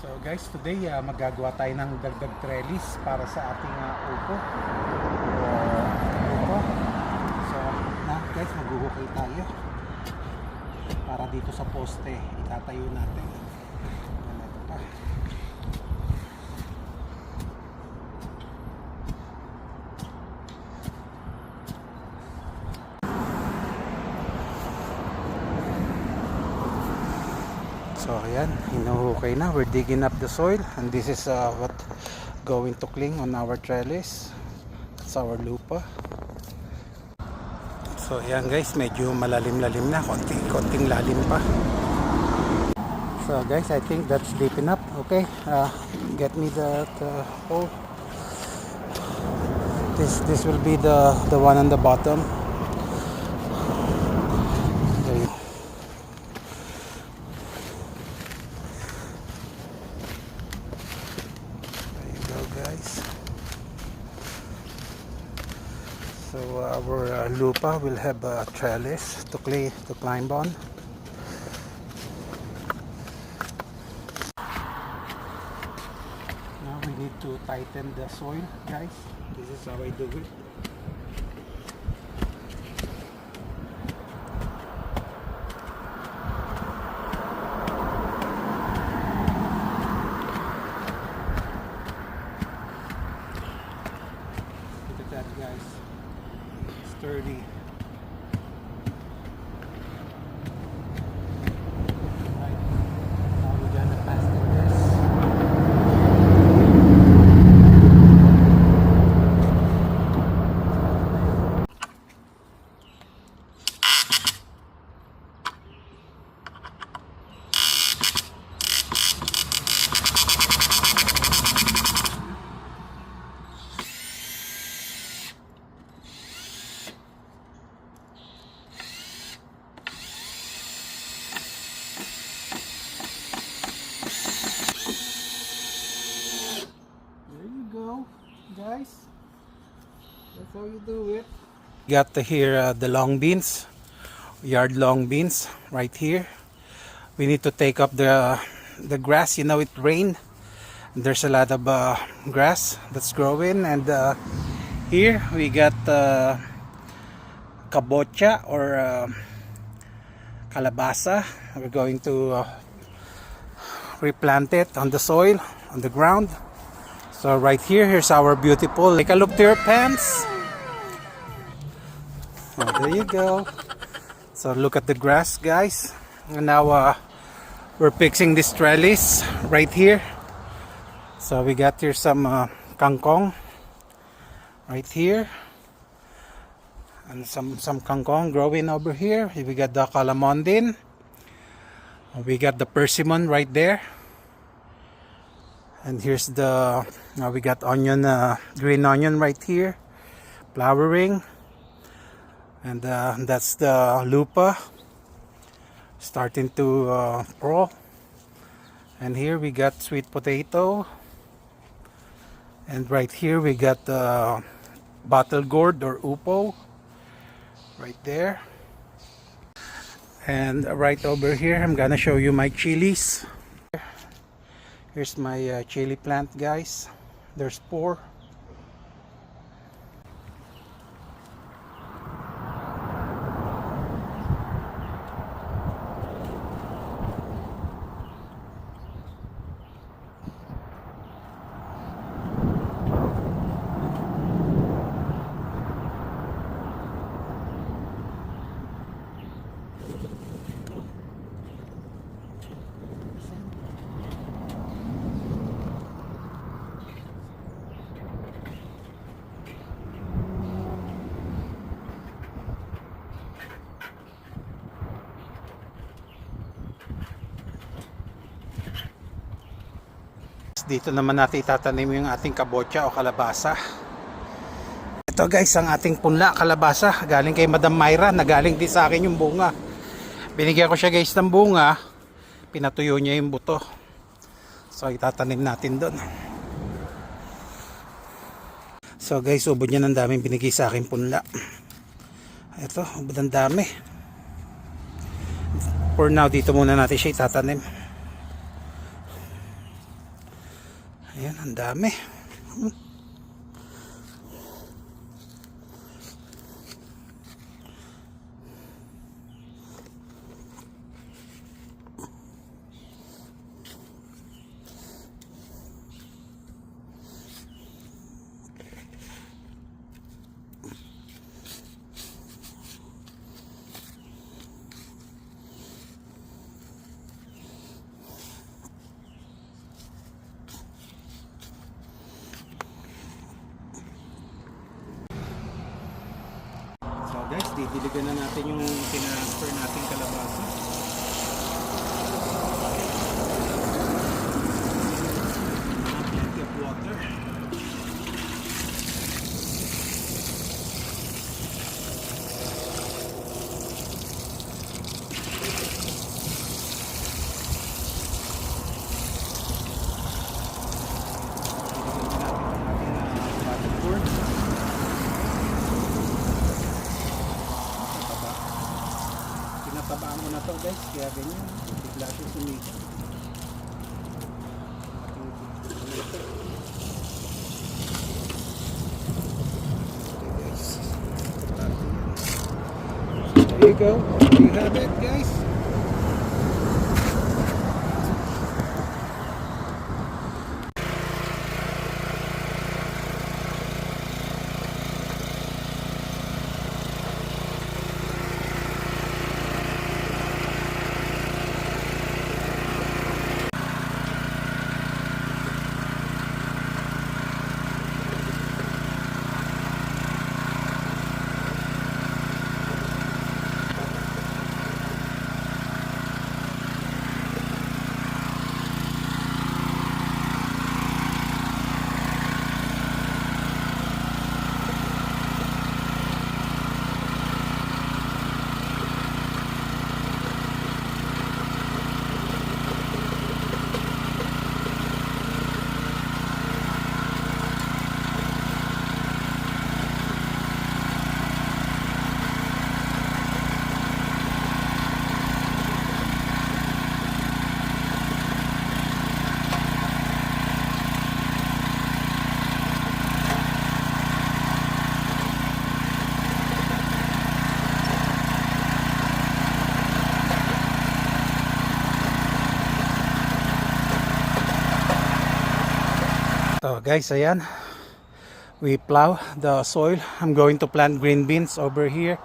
So guys, today magagawa tayo ng dagdag trellis para sa ating upo. Upo. So guys, maghuhukay tayo para dito sa poste itatayo natin. Ito pa. So ayan, hinuhukay na. We're digging up the soil and this is what going to cling on our trellis. That's our lupa. So ayan guys, medyo malalim-lalim na, konting lalim pa. So guys, I think that's deep enough. Okay, get me that hole. This will be the one on the bottom. There you go guys. So our lupa will have a trellis to climb on. Now we need to tighten the soil, guys. This is how I do it. Look at that, guys. Sturdy. Right. Now we're gonna fasten this. Guys, that's how you do it. Got here the long beans, yard long beans right here. We need to take up the grass. You know, it rained. There's a lot of grass that's growing, and here we got kabocha or kalabasa. We're going to replant it on the soil, on the ground. So right here, here's our beautiful. Take a look to your pants. Oh, there you go. So look at the grass, guys. And now we're fixing this trellis right here. So we got here some kangkong right here, and some kangkong growing over here. We got the calamondin. We got the persimmon right there. And here's the we got onion, green onion right here, flowering, and that's the lupa starting to grow. And here we got sweet potato, and right here we got bottle gourd or upo right there. And right over here, I'm gonna show you my chilies. Here's my chili plant, guys. There's 4. Dito naman natin itatanim yung ating kabocha o kalabasa. Ito guys, ang ating punla kalabasa. Galing kay Madam Myra. Nagaling din sa akin yung bunga. Binigyan ko siya guys ng bunga. Pinatuyo niya yung buto. So itatanim natin doon. So guys, ubod niya ng daming binigay sa akin punla. Ito, ubod ng dami. For now, dito muna natin siya itatanim. Ayan, ang dami. So guys, didiligan na natin yung tinransfer nating kalabasa. Plenty of water. Pinatabaan mo na to guys, kaya ganyan, bigla siya sumika. There you go, there you have it guys. So guys, ayan, we plow the soil. I'm going to plant green beans over here.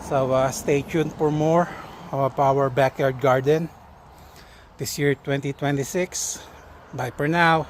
So stay tuned for more of our backyard garden this year 2026. Bye for now.